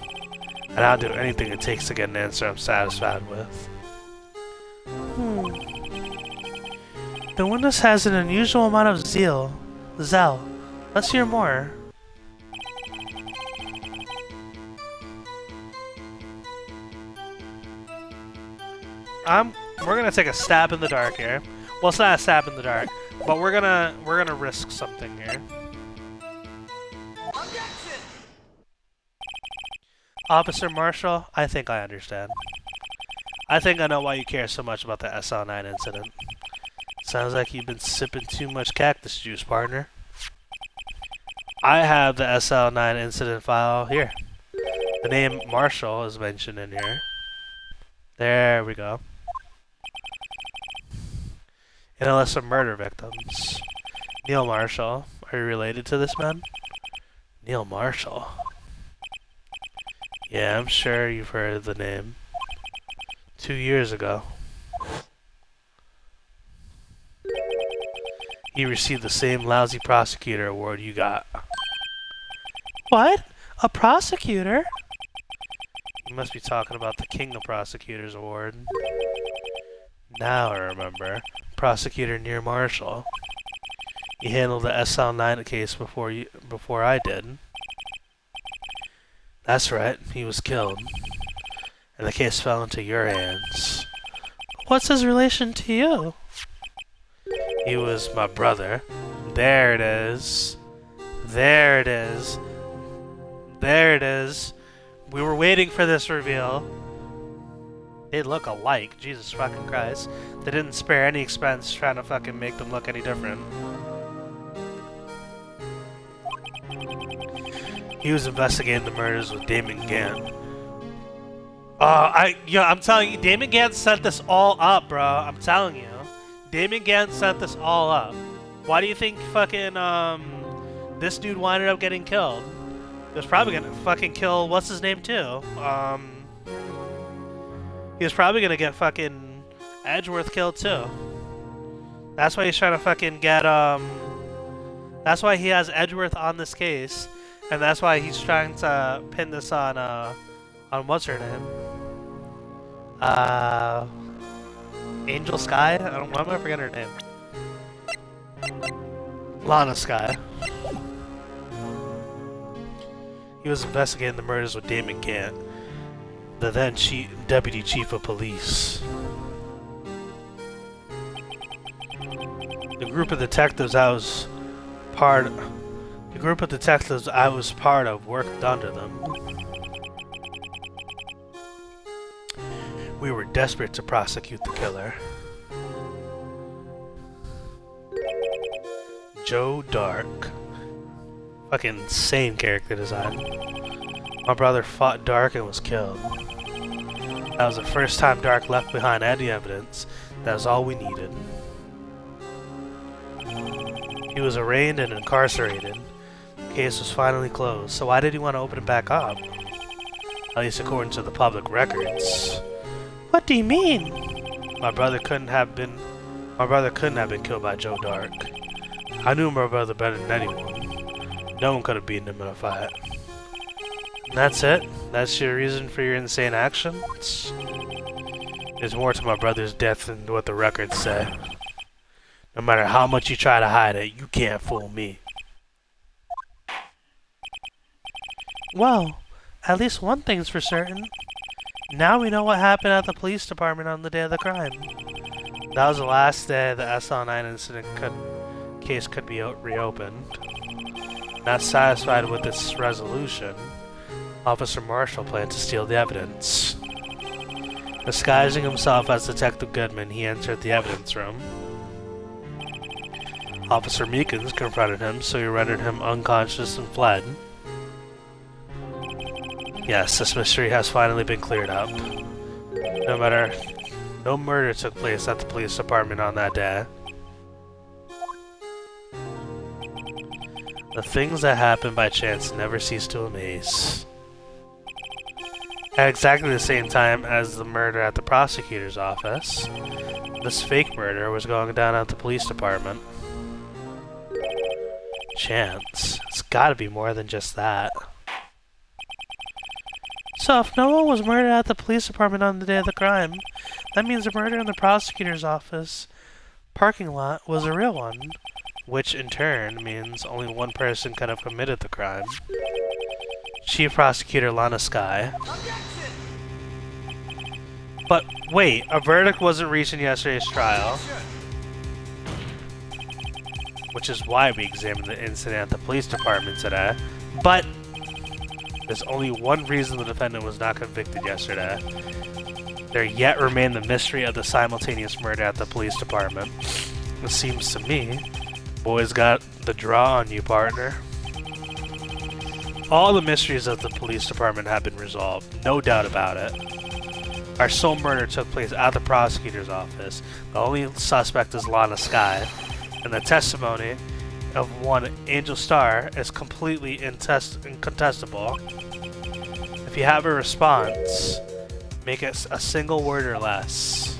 And I'll do anything it takes to get an answer I'm satisfied with. The witness has an unusual amount of zeal. Let's hear more. We're gonna take a stab in the dark here. Well, it's not a stab in the dark, but we're gonna risk something here. Officer Marshall, I think I understand. I think I know why you care so much about the SL9 incident. Sounds like you've been sipping too much cactus juice, partner. I have the SL9 incident file here. The name Marshall is mentioned in here. There we go. In a list of murder victims. Neil Marshall. Are you related to this man? Neil Marshall. Yeah, I'm sure you've heard of the name. 2 years ago. He received the same lousy prosecutor award you got. What? A prosecutor? You must be talking about the King of Prosecutors Award. Now I remember. Prosecutor Neil Marshall. He handled the SL9 case before I did. That's right, he was killed. And the case fell into your hands. What's his relation to you? He was my brother. There it is. There it is. There it is. We were waiting for this reveal. They look alike. Jesus fucking Christ. They didn't spare any expense trying to fucking make them look any different. He was investigating the murders with Damon Gant. I'm telling you, Damon Gant set this all up, bro. I'm telling you. Damon Gant set this all up. Why do you think fucking, this dude winded up getting killed? He was probably gonna fucking kill, what's his name too? He was probably gonna get fucking Edgeworth killed too. That's why he's trying to fucking get, that's why he has Edgeworth on this case. And that's why he's trying to pin this on what's her name? Angel Sky? Why am I forgetting her name? Lana Sky. He was investigating the murders with Damon Gant, the then Deputy Chief of Police. The group of detectives I was part of worked under them. We were desperate to prosecute the killer. Joe Dark. Fucking insane character design. My brother fought Dark and was killed. That was the first time Dark left behind any evidence. That was all we needed. He was arraigned and incarcerated. The case was finally closed, so why did he want to open it back up? At least according to the public records. What do you mean? My brother couldn't have been killed by Joe Dark. I knew my brother better than anyone. No one could have beaten him in a fight. And that's it? That's your reason for your insane actions? There's more to my brother's death than what the records say. No matter how much you try to hide it, you can't fool me. Well, at least one thing's for certain. Now we know what happened at the police department on the day of the crime. That was the last day the SL9 incident case could be reopened. Not satisfied with this resolution, Officer Marshall planned to steal the evidence. Disguising himself as Detective Goodman, he entered the evidence room. Officer Meekins confronted him, so he rendered him unconscious and fled. Yes, this mystery has finally been cleared up. No murder took place at the police department on that day. The things that happen by chance never cease to amaze. At exactly the same time as the murder at the prosecutor's office, this fake murder was going down at the police department. Chance? It's gotta be more than just that. So if no one was murdered at the police department on the day of the crime, that means the murder in the prosecutor's office parking lot was a real one, which in turn means only one person could have committed the crime. Chief Prosecutor Lana Skye. But wait, a verdict wasn't reached in yesterday's trial, which is why we examined the incident at the police department today. But there's only one reason the defendant was not convicted yesterday. There yet remained the mystery of the simultaneous murder at the police department. It seems to me, boys got the draw on you, partner. All the mysteries of the police department have been resolved, no doubt about it. Our sole murder took place at the prosecutor's office. The only suspect is Lana Skye, and the testimony of one Angel Starr is completely incontestable. If you have a response, make it a single word or less.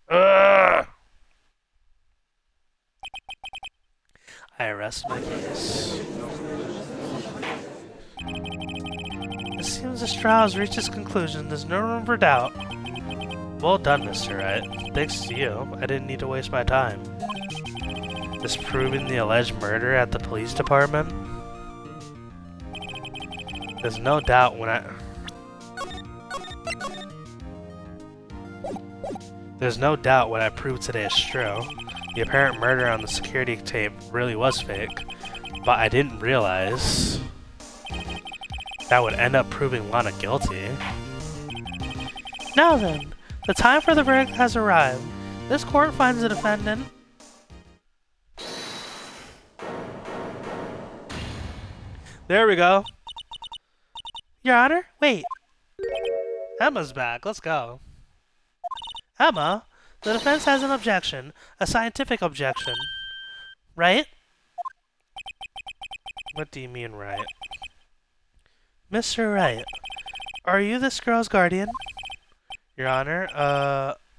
Ugh! I rest my case. It seems this trial has reached its conclusion. There's no room for doubt. Well done, Mr. Wright. Thanks to you, I didn't need to waste my time. Disproving the alleged murder at the police department? There's no doubt when I proved today is true. The apparent murder on the security tape really was fake, but I didn't realize that would end up proving Lana guilty. Now then, the time for the verdict has arrived. This court finds the defendant There we go. Your Honor, wait. Emma's back. Let's go. Emma, the defense has an objection. A scientific objection. Right? What do you mean, right? Mr. Wright, are you this girl's guardian? Your Honor,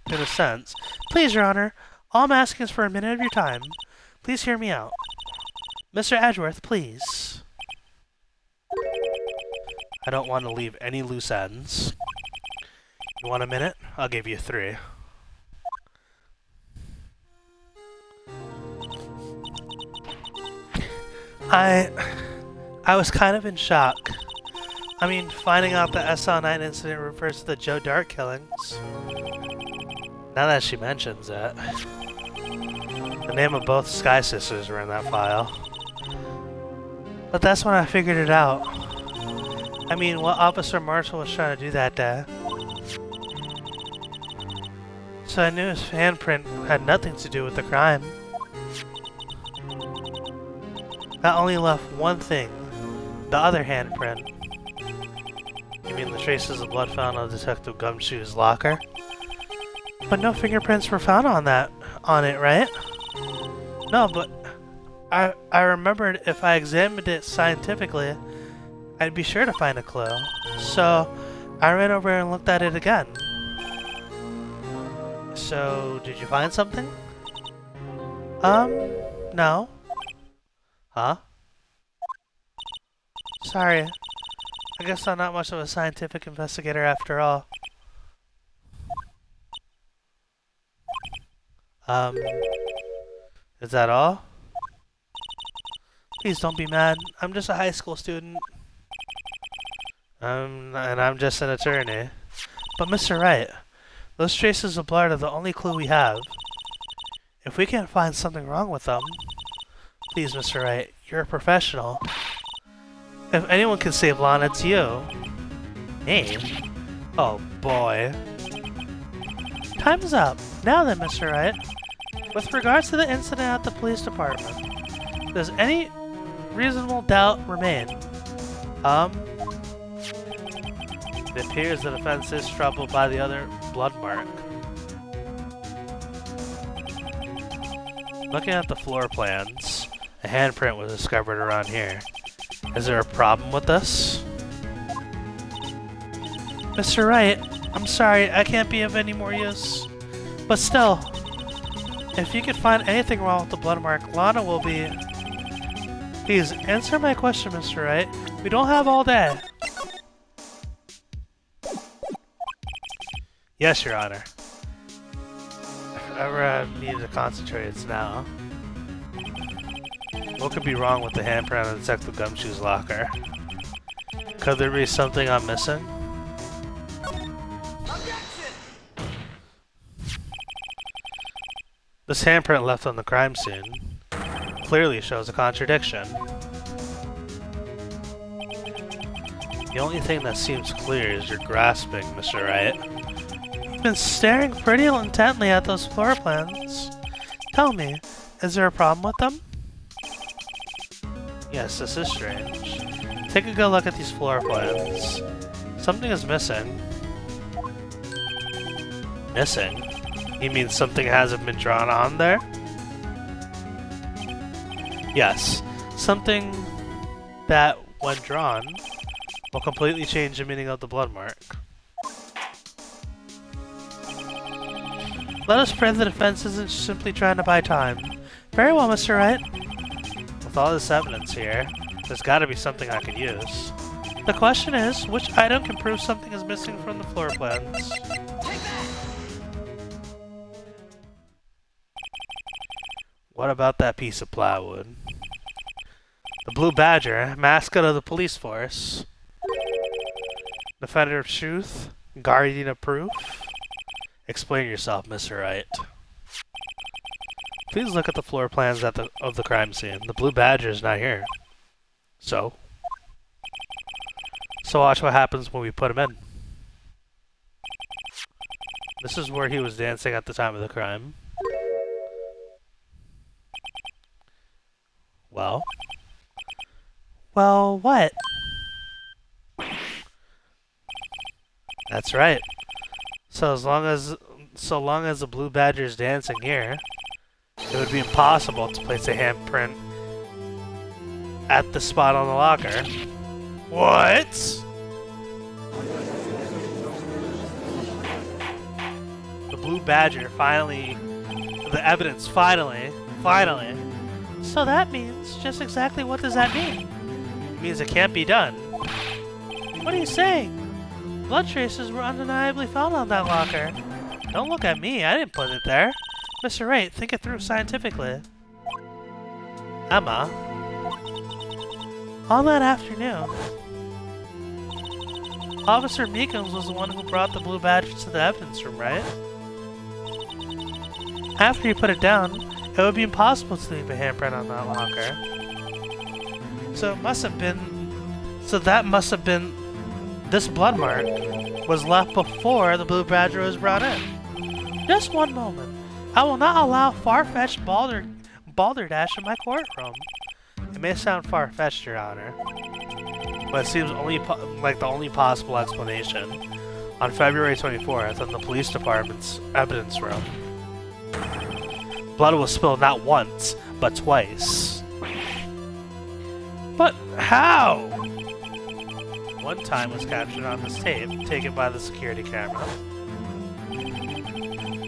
in a sense. Please, Your Honor, all I'm asking is for a minute of your time. Please hear me out. Mr. Edgeworth, please. I don't want to leave any loose ends. You want a minute? I'll give you 3. I was kind of in shock. I mean, finding out the SL9 incident refers to the Joe Dart killings. Now that she mentions it. The name of both Sky Sisters were in that file. But that's when I figured it out. I mean, what Officer Marshall was trying to do that day. So I knew his handprint had nothing to do with the crime. That only left one thing. The other handprint. You mean the traces of blood found on Detective Gumshoe's locker? But no fingerprints were found on it, right? No, but I remembered if I examined it scientifically, I'd be sure to find a clue. So I ran over and looked at it again. So, did you find something? No. Huh? Sorry. I guess I'm not much of a scientific investigator after all. Is that all? Please don't be mad. I'm just a high school student. And I'm just an attorney. But Mr. Wright, those traces of blood are the only clue we have. If we can't find something wrong with them, please, Mr. Wright, you're a professional. If anyone can save Lana, it's you. Me? Oh boy. Time's up. Now then, Mr. Wright. With regards to the incident at the police department, does any reasonable doubt remain? It appears the defense is troubled by the other blood mark. Looking at the floor plans, A handprint was discovered around here. Is there a problem with this? Mr. Wright, I'm sorry, I can't be of any more use. But still, if you could find anything wrong with the blood mark, Lana will be... Please, answer my question, Mr. Wright. We don't have all day. Yes, Your Honor. If ever I needed to concentrate, it's now. What could be wrong with the handprint on Detective Gumshoe's locker? Could there be something I'm missing? This handprint left on the crime scene clearly shows a contradiction. The only thing that seems clear is your grasping, Mr. Wright. You've been staring pretty intently at those floor plans. Tell me, is there a problem with them? Yes, this is strange. Take a good look at these floor plans. Something is missing. Missing? You mean something hasn't been drawn on there? Yes, something that, when drawn, will completely change the meaning of the blood mark. Let us pray the defense isn't simply trying to buy time. Very well, Mr. Wright. With all this evidence here, there's gotta be something I can use. The question is, which item can prove something is missing from the floor plans? What about that piece of plywood? The Blue Badger, mascot of the police force. Defender of truth, guardian of proof. Explain yourself, Mr. Wright. Please look at the floor plans of the crime scene. The Blue Badger is not here. So watch what happens when we put him in. This is where he was dancing at the time of the crime. Well, what? That's right. So long as the Blue Badger is dancing here, it would be impossible to place a handprint at the spot on the locker. What? The Blue Badger finally... The evidence finally... So that means... Just exactly what does that mean? It means it can't be done. What are you saying? Blood traces were undeniably found on that locker. Don't look at me, I didn't put it there. Mr. Wright, think it through scientifically. Emma? On that afternoon, Officer Meekins was the one who brought the Blue Badger to the evidence room, right? After he put it down, it would be impossible to leave a handprint on that locker. So it must have been... So that must have been... This blood mark was left before the Blue Badger was brought in. Just one moment. I will not allow far-fetched balderdash in my courtroom. It may sound far-fetched, Your Honor, but it seems like the only possible explanation. On February 24th, in the police department's evidence room, blood was spilled not once, but twice. But how? One time was captured on this tape, taken by the security camera.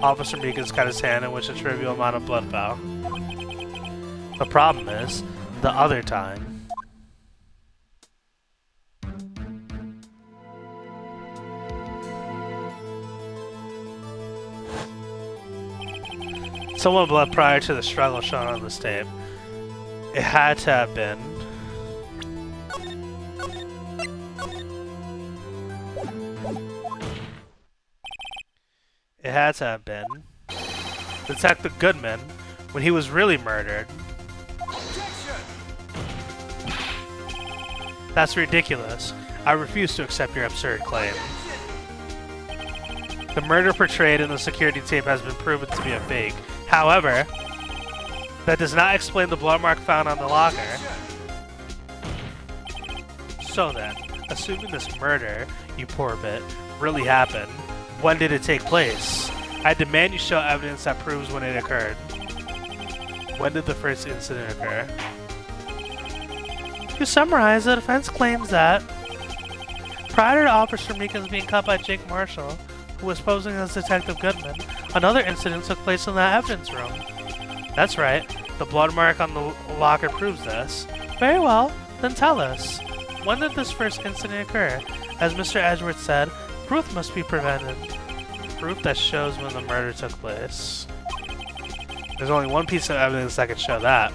Officer Meekins cut his hand in which a trivial amount of blood fell. The problem is, the other time... Someone blood prior to the struggle shown on this tape. It had to have been... It had to have been Detective Goodman when he was really murdered. That's ridiculous. I refuse to accept your absurd claim. The murder portrayed in the security tape has been proven to be a fake. However, that does not explain the blood mark found on the locker. So then, assuming this murder, you poor bit, really happened, when did it take place? I demand you show evidence that proves when it occurred. When did the first incident occur? To summarize, the defense claims that prior to Officer Meekins being caught by Jake Marshall, who was posing as Detective Goodman, another incident took place in the evidence room. That's right. The blood mark on the locker proves this. Very well. Then tell us. When did this first incident occur? As Mr. Edgeworth said, proof must be prevented. Proof that shows when the murder took place. There's only one piece of evidence that can show that.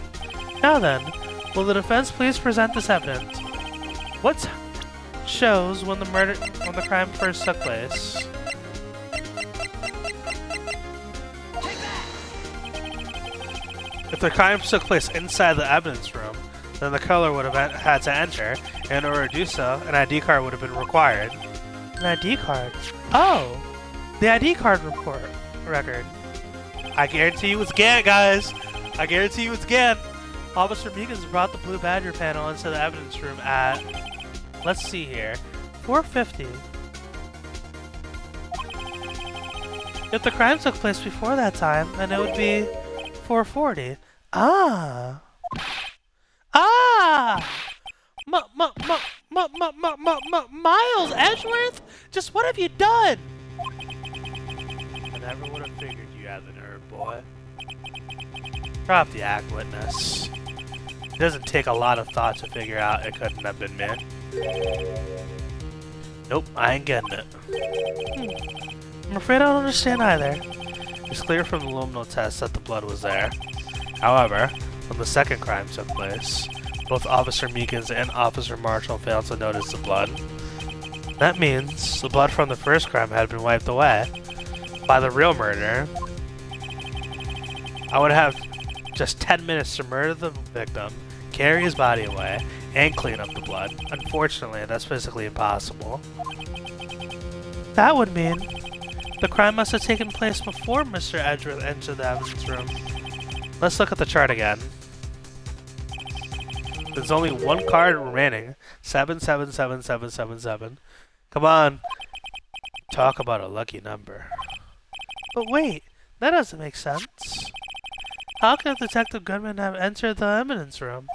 Now then, will the defense please present this evidence? What shows when the crime first took place? If the crime took place inside the evidence room, then the killer would have had to enter, and in order to do so, an ID card would have been required. An ID card? Oh! The ID card record. I guarantee you it's Gant, guys! I guarantee you it's Gant! Officer Meekins brought the Blue Badger panel into the evidence room at, let's see here, 4:50. If the crime took place before that time, then it would be 4:40. Ah! Ah! Miles Edgeworth? Just what have you done? I never would have figured you had the nerve, boy. Drop the act, witness. It doesn't take a lot of thought to figure out it couldn't have been me. Nope, I ain't getting it. I'm afraid I don't understand either. It's clear from the luminal test that the blood was there. However, when the second crime took place, both Officer Meekins and Officer Marshall failed to notice the blood. That means the blood from the first crime had been wiped away. By the real murderer, I would have just 10 minutes to murder the victim, carry his body away, and clean up the blood. Unfortunately, that's physically impossible. That would mean the crime must have taken place before Mr. Edgeworth entered the evidence room. Let's look at the chart again. There's only one card remaining. 777777. Come on. Talk about a lucky number. But wait, that doesn't make sense. How could Detective Goodman have entered the evidence room?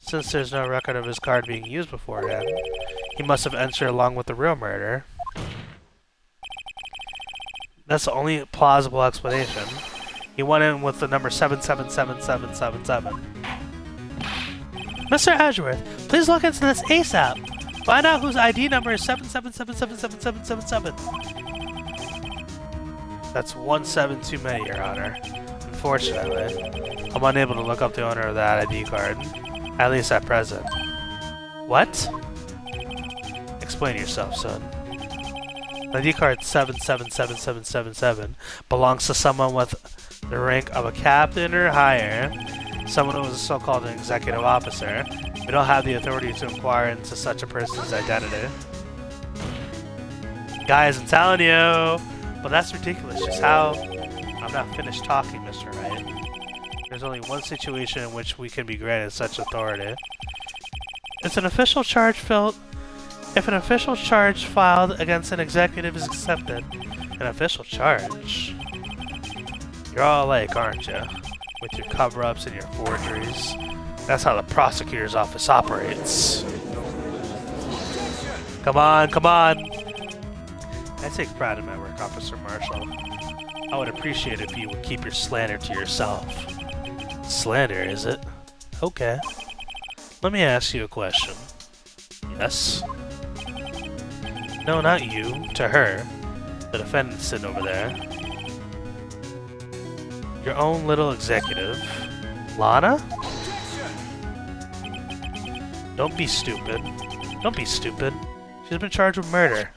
Since there's no record of his card being used beforehand, he must have entered along with the real murder. That's the only plausible explanation. He went in with the number 777777. Mr. Edgeworth, please look into this ASAP. Find out whose ID number is 77777777. That's 1 7 too many, Your Honor. Unfortunately, I'm unable to look up the owner of that ID card, at least at present. What? Explain yourself, son. The ID card 777777 belongs to someone with the rank of a captain or higher, someone who is a so-called executive officer. We don't have the authority to inquire into such a person's identity. Guys, I'm telling you! But that's ridiculous, just how... I'm not finished talking, Mr. Wright. There's only one situation in which we can be granted such authority. If an official charge filed against an executive is accepted, an official charge? You're all alike, aren't you? With your cover-ups and your forgeries. That's how the prosecutor's office operates. Come on, come on! I take pride in my work, Officer Marshall. I would appreciate it if you would keep your slander to yourself. Slander, is it? Okay. Let me ask you a question. Yes? No, not you. To her. The defendant sitting over there. Your own little executive. Lana? Don't be stupid. Don't be stupid. She's been charged with murder.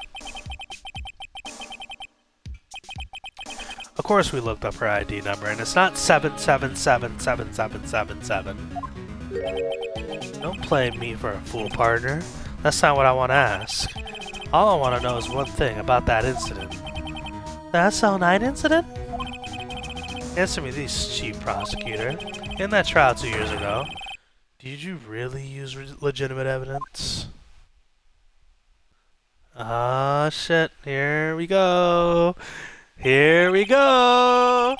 Of course we looked up her ID number, and it's not 77777777. Don't play me for a fool, partner. That's not what I want to ask. All I want to know is one thing about that incident. The SL9 incident? Answer me this, Chief Prosecutor. In that trial 2 years ago, did you really use legitimate evidence? Ah, shit. Here we go. Here we go!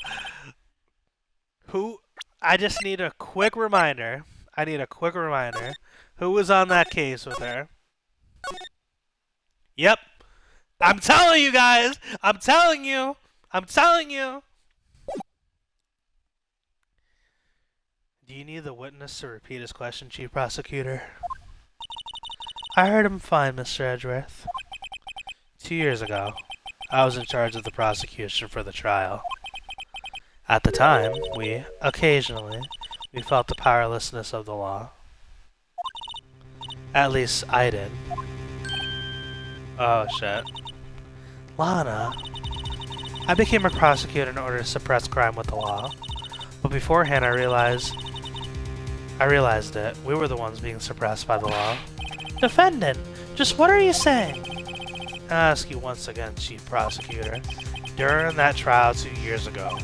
I just need a quick reminder. I need a quick reminder. Who was on that case with her? Yep. I'm telling you guys. I'm telling you. I'm telling you. Do you need the witness to repeat his question, Chief Prosecutor? I heard him fine, Mr. Edgeworth. 2 years ago, I was in charge of the prosecution for the trial. At the time, occasionally, we felt the powerlessness of the law. At least I did. Oh, shit. Lana, I became a prosecutor in order to suppress crime with the law. But beforehand, I realized it. We were the ones being suppressed by the law. Defendant, just what are you saying? I ask you once again, Chief Prosecutor. During that trial 2 years ago,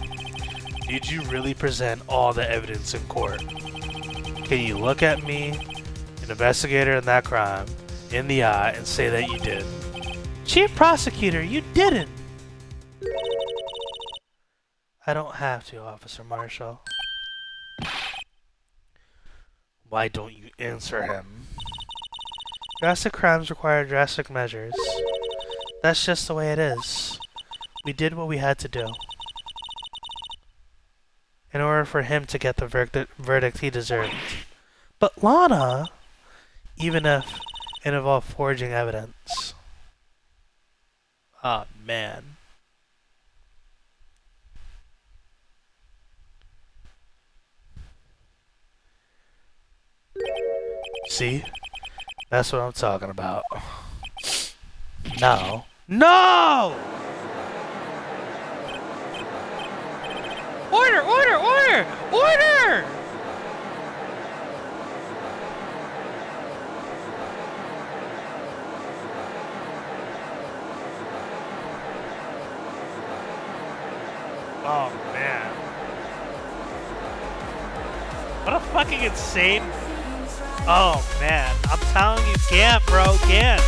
did you really present all the evidence in court? Can you look at me, an investigator in that crime, in the eye and say that you did? Chief Prosecutor, you didn't! I don't have to, Officer Marshall. Why don't you answer him? Drastic crimes require drastic measures. That's just the way it is. We did what we had to do in order for him to get the verdict he deserved. But Lana, even if it involved forging evidence. Oh, man. See? That's what I'm talking about. No. No! Order! Order! Order! Order! Oh, man. What a fucking insane... Oh, man. I'm telling you, can't, bro. Can't.